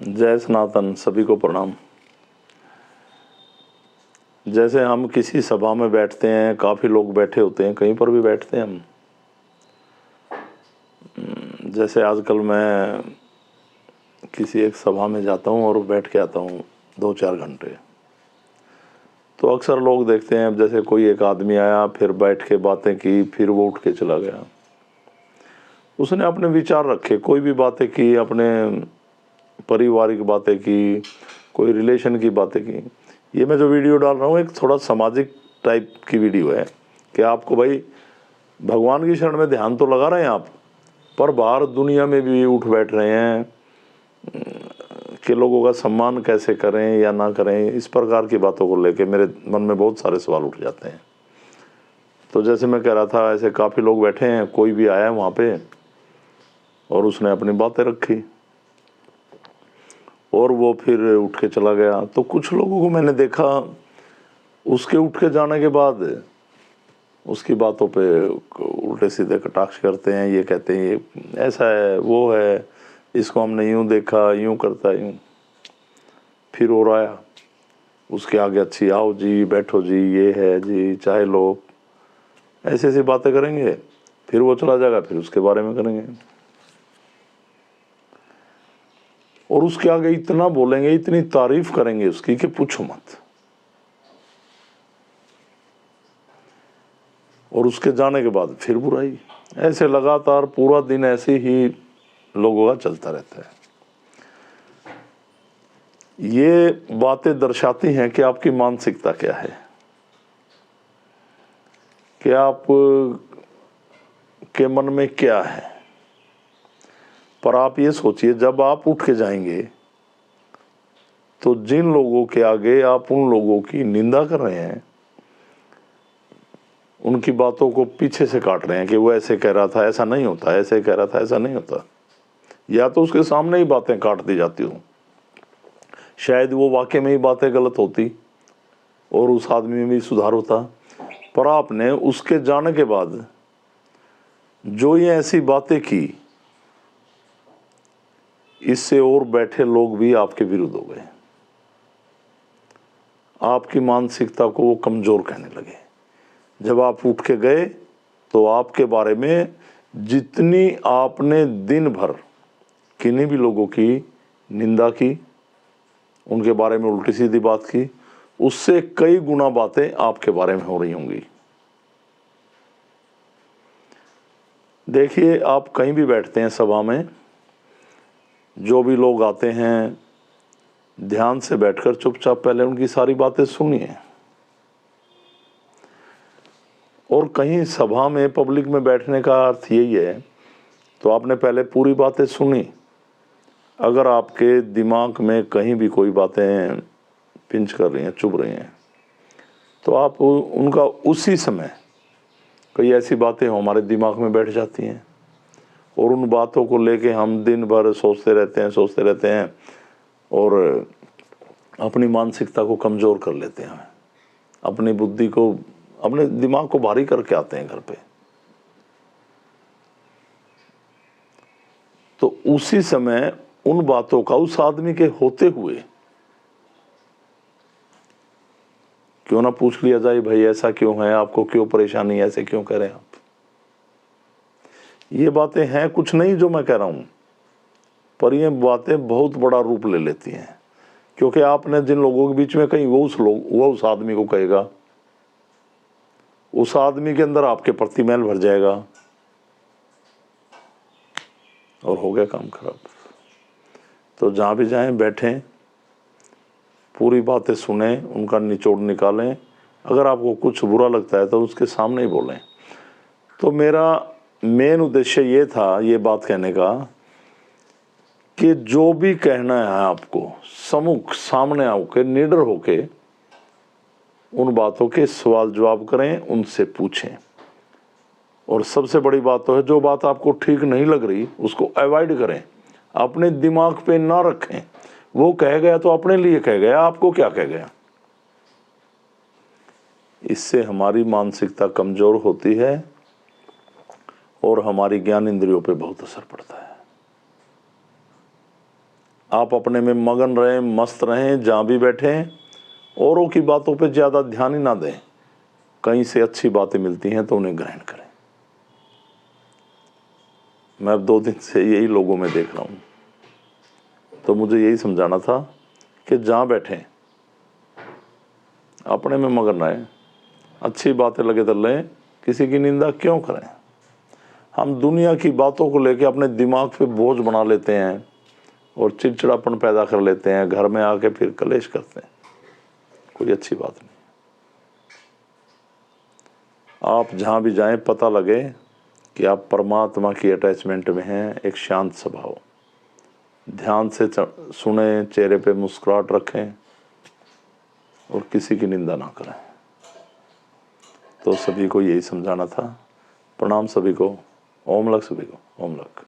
जय सनातन, सभी को प्रणाम। जैसे हम किसी सभा में बैठते हैं, काफ़ी लोग बैठे होते हैं, कहीं पर भी बैठते हैं हम। जैसे आजकल मैं किसी एक सभा में जाता हूँ और बैठ के आता हूँ 2-4 घंटे, तो अक्सर लोग देखते हैं, जैसे कोई एक आदमी आया, फिर बैठ के बातें की, फिर वो उठ के चला गया। उसने अपने विचार रखे, कोई भी बातें की, अपने पारिवारिक बातें की, कोई रिलेशन की बातें की। ये मैं जो वीडियो डाल रहा हूँ एक थोड़ा सामाजिक टाइप की वीडियो है कि आपको भाई भगवान की शरण में ध्यान तो लगा रहे हैं आप, पर बाहर दुनिया में भी उठ बैठ रहे हैं कि लोगों का सम्मान कैसे करें या ना करें। इस प्रकार की बातों को लेके मेरे मन में बहुत सारे सवाल उठ जाते हैं। तो जैसे मैं कह रहा था, ऐसे काफ़ी लोग बैठे हैं, कोई भी आया है वहाँ पे और उसने अपनी बातें रखी और वो फिर उठ के चला गया। तो कुछ लोगों को मैंने देखा, उसके उठ के जाने के बाद उसकी बातों पे उल्टे सीधे कटाक्ष करते हैं। ये कहते हैं ये ऐसा है, वो है, इसको हमने यूँ देखा, यूँ करता है, यूँ। फिर और आया, उसके आगे अच्छी आओ जी, बैठो जी, ये है जी, चाहे लो, ऐसी ऐसी बातें करेंगे। फिर वो चला जाएगा, फिर उसके बारे में करेंगे और उसके आगे इतना बोलेंगे, इतनी तारीफ करेंगे उसकी कि पूछो मत। और उसके जाने के बाद फिर बुराई। ऐसे लगातार पूरा दिन ऐसे ही लोगों का चलता रहता है। ये बातें दर्शाती हैं कि आपकी मानसिकता क्या है, कि आप के मन में क्या है। पर आप ये सोचिए, जब आप उठ के जाएंगे तो जिन लोगों के आगे आप उन लोगों की निंदा कर रहे हैं, उनकी बातों को पीछे से काट रहे हैं कि वो ऐसे कह रहा था, ऐसा नहीं होता, ऐसे कह रहा था, ऐसा नहीं होता, या तो उसके सामने ही बातें काट दी जाती हूँ। शायद वो वाकई में ही बातें गलत होती और उस आदमी में भी सुधार होता, पर आपने उसके जाने के बाद जो ये ऐसी बातें की, इससे और बैठे लोग भी आपके विरुद्ध हो गए। आपकी मानसिकता को वो कमज़ोर कहने लगे। जब आप उठ के गए तो आपके बारे में जितनी आपने दिन भर किन्हीं भी लोगों की निंदा की, उनके बारे में उल्टी सीधी बात की, उससे कई गुना बातें आपके बारे में हो रही होंगी। देखिए, आप कहीं भी बैठते हैं सभा में, जो भी लोग आते हैं, ध्यान से बैठकर चुपचाप पहले उनकी सारी बातें सुनिए। और कहीं सभा में, पब्लिक में बैठने का अर्थ यही है, तो आपने पहले पूरी बातें सुनी। अगर आपके दिमाग में कहीं भी कोई बातें पिंच कर रही हैं, चुभ रही हैं, तो आप उनका उसी समय, कई ऐसी बातें हमारे दिमाग में बैठ जाती हैं और उन बातों को लेके हम दिन भर सोचते रहते हैं और अपनी मानसिकता को कमज़ोर कर लेते हैं, अपनी बुद्धि को, अपने दिमाग को भारी करके आते हैं घर पे। तो उसी समय उन बातों का उस आदमी के होते हुए क्यों ना पूछ लिया जाए, भाई ऐसा क्यों है, आपको क्यों परेशानी है, ऐसे क्यों कह रहे हैं आप। ये बातें हैं कुछ नहीं जो मैं कह रहा हूं, पर ये बातें बहुत बड़ा रूप ले लेती हैं, क्योंकि आपने जिन लोगों के बीच में कहीं वो उस आदमी को कहेगा, उस आदमी के अंदर आपके प्रति मैल भर जाएगा और हो गया काम खराब। तो जहाँ भी जाएं, बैठें, पूरी बातें सुने, उनका निचोड़ निकालें। अगर आपको कुछ बुरा लगता है तो उसके सामने ही बोलें। तो मेरा मेन उद्देश्य ये था, ये बात कहने का, कि जो भी कहना है आपको, सम्मुख सामने आके निडर होके उन बातों के सवाल जवाब करें, उनसे पूछें। और सबसे बड़ी बात तो है, जो बात आपको ठीक नहीं लग रही उसको अवॉइड करें, अपने दिमाग पे ना रखें। वो कह गया तो अपने लिए कह गया, आपको क्या कह गया। इससे हमारी मानसिकता कमज़ोर होती है और हमारी ज्ञान इंद्रियों पे बहुत असर पड़ता है। आप अपने में मगन रहें, मस्त रहें, जहाँ भी बैठें, औरों की बातों पे ज़्यादा ध्यान ही ना दें। कहीं से अच्छी बातें मिलती हैं तो उन्हें ग्रहण करें। मैं अब 2 दिन से यही लोगों में देख रहा हूँ, तो मुझे यही समझाना था कि जहाँ बैठें अपने में मगन रहें, अच्छी बातें लगे तो लें, किसी की निंदा क्यों करें। हम दुनिया की बातों को लेकर अपने दिमाग पे बोझ बना लेते हैं और चिड़चिड़ापन पैदा कर लेते हैं, घर में आके फिर कलेश करते हैं। कोई अच्छी बात नहीं। आप जहाँ भी जाएं पता लगे कि आप परमात्मा की अटैचमेंट में हैं। एक शांत स्वभाव, ध्यान से सुने, चेहरे पे मुस्कुराहट रखें और किसी की निंदा ना करें। तो सभी को यही समझाना था। प्रणाम सभी को। ओम लक सभी को। ओम लक।